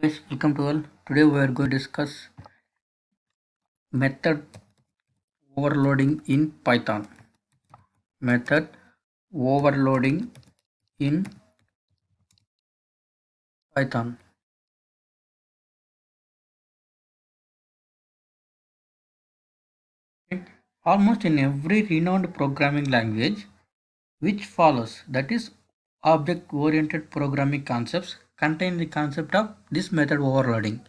Guys, welcome to all. Today we are going to discuss method overloading in Python. Method overloading in Python. Almost in every renowned programming language which follows, that is object oriented programming concepts, contain the concept of this method overloading.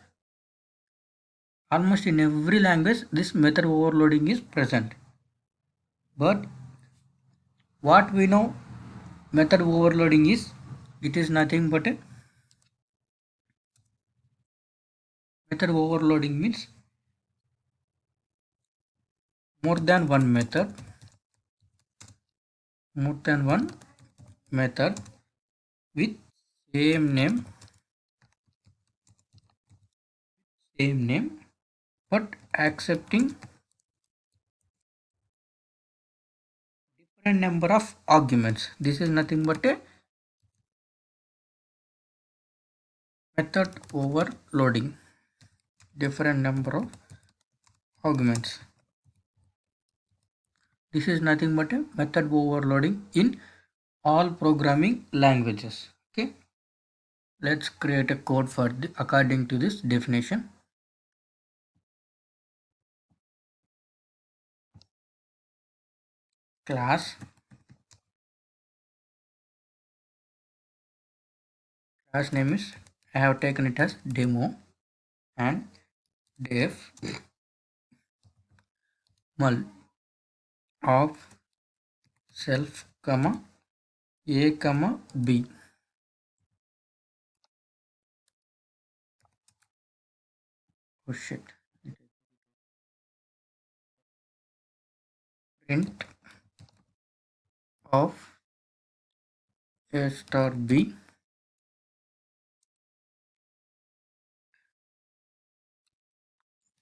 Almost in every language this method overloading is present. But what we know method overloading is, it is nothing but a method overloading means more than one method with same name but accepting different number of arguments. This is nothing but a method overloading. Different number of arguments. This is nothing but a method overloading in all programming languages. Okay, let's create a code for according to this definition. Class name is, I have taken it as demo, and def mul of self comma a comma b. Oh shit. Print of a star b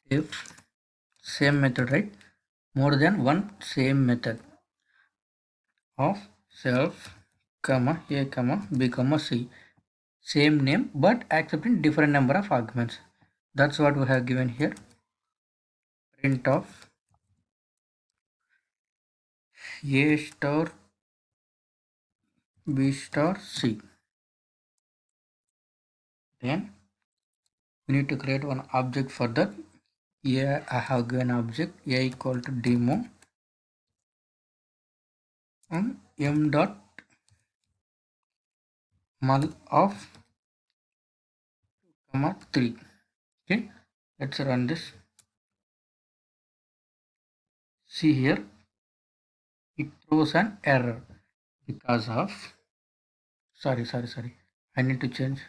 if same method, right? More than one same method of self comma a comma b comma c. Same name but accepting different number of arguments. That's what we have given here. Print of a star b star c. Then we need to create one object for that. Here I have given object a equal to demo and m dot mul of comma 3. Okay, let's run this. See here, it throws an error because of sorry I need to change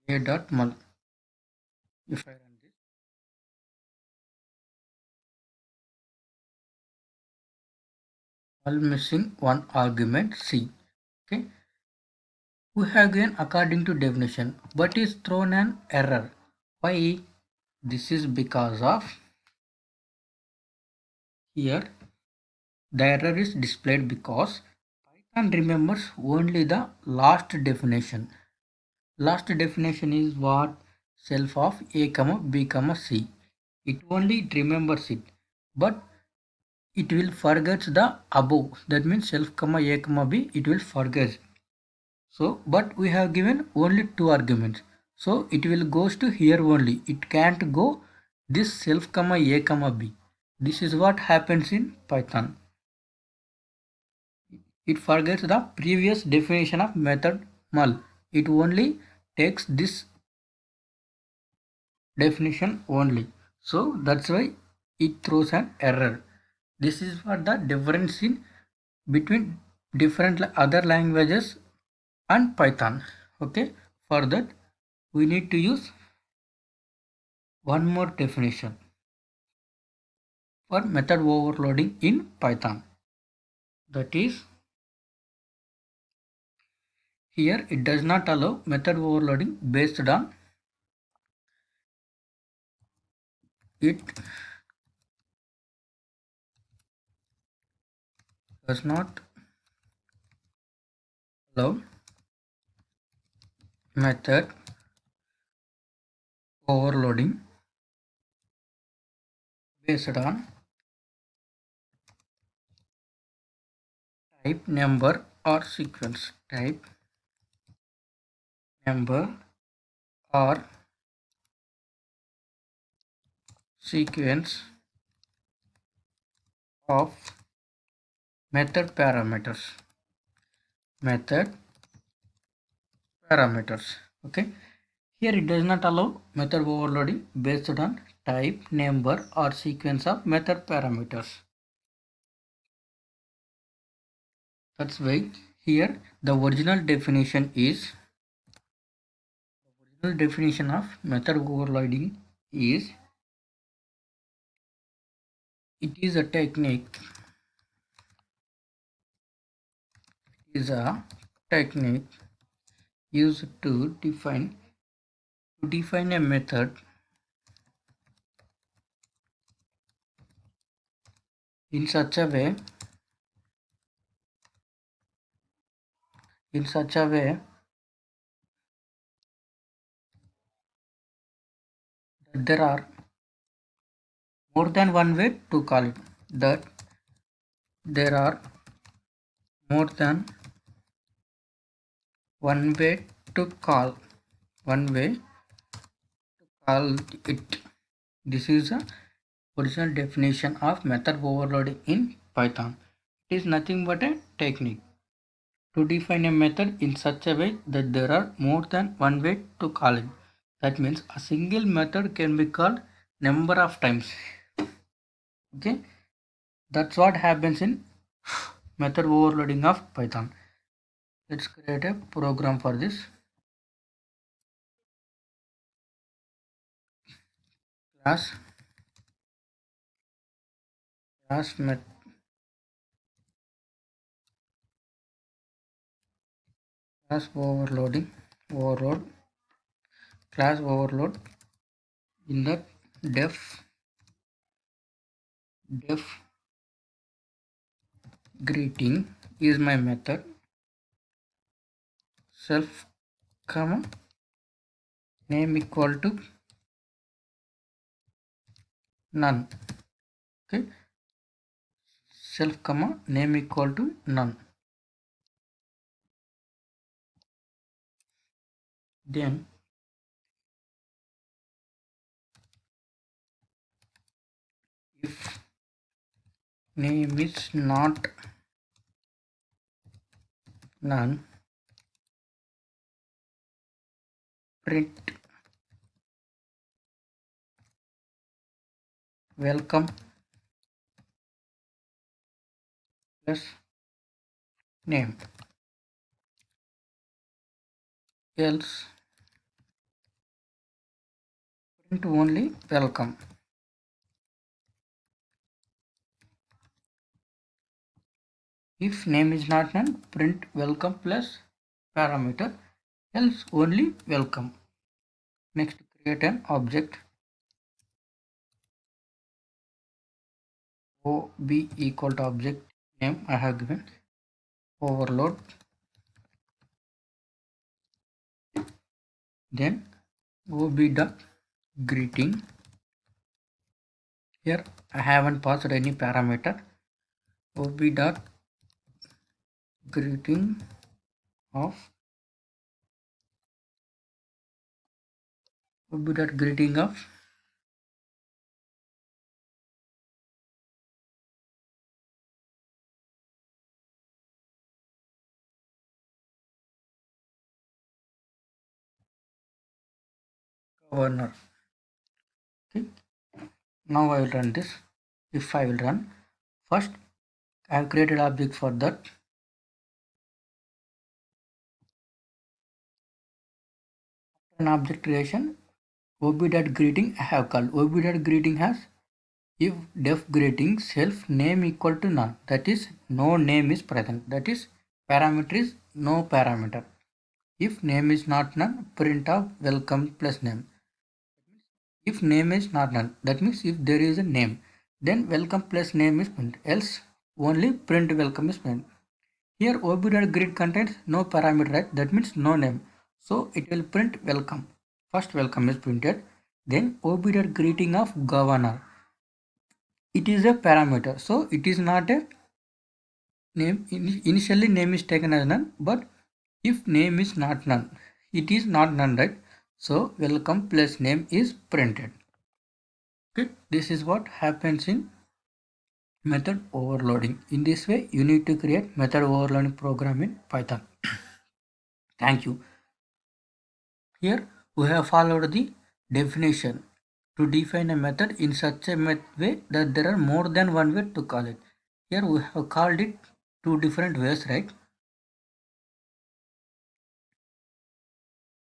a dot mul. If I run this, mul missing one argument c. Okay, we have given according to definition but is thrown an error. Why? This is because of here the error is displayed because Python remembers only the last definition. Last definition is what? Self of a comma b comma c. It only remembers it, but it will forget the above. That means self comma a comma b, it will forget. So but we have given only two arguments, so it will goes to here only. It can't go this self comma a comma b. This is what happens in Python. It forgets the previous definition of method mul. It only takes this definition only. So that's why it throws an error. This is what the difference in between different other languages and Python. Okay, for that we need to use one more definition for method overloading in Python. That is, here it does not allow method overloading based on it does not allow method overloading based on type, number or sequence. Type, number or sequence of method parameters. Method parameters. Okay. Here it does not allow method overloading based on type, number or sequence of method parameters. That's why here the original definition of method overloading is it is a technique used to define a method in such a way that there are more than one way to call it. That there are more than one way to call it. This is the original definition of method overloading in Python. It is nothing but a technique to define a method in such a way that there are more than one way to call it. That means a single method can be called number of times. Okay, that's what happens in method overloading of Python. Let's create a program for this. Class method overload class overload in the def greeting is my method self comma name equal to none. Okay, self comma name equal to none. Then if name is not none, print welcome plus name, else print only welcome. If name is not none, print welcome plus parameter, else only welcome. Next, create an object ob equal to object name I have given overload. Then ob dot greeting. Here I haven't passed any parameter. Ob dot greeting of governor. Okay. Now I will run this. If I will run, first I have created object for that. An object creation, ob.greeting I have called. ob.greeting has if def greeting self name equal to none, that is no name is present, that is parameter is no parameter. If name is not none, print of welcome plus name. If name is not none, that means if there is a name, then welcome plus name is print, else only print welcome is print. Here ob.greet contains no parameter, right? That means no name. So it will print welcome. First welcome is printed. Then obedient greeting of governor. It is a parameter. So it is not a name. Initially name is taken as none, but if name is not none, it is not none, right? So welcome plus name is printed. Okay, this is what happens in method overloading. In this way, you need to create method overloading program in Python. Thank you. Here we have followed the definition to define a method in such a way that there are more than one way to call it. Here we have called it two different ways, right?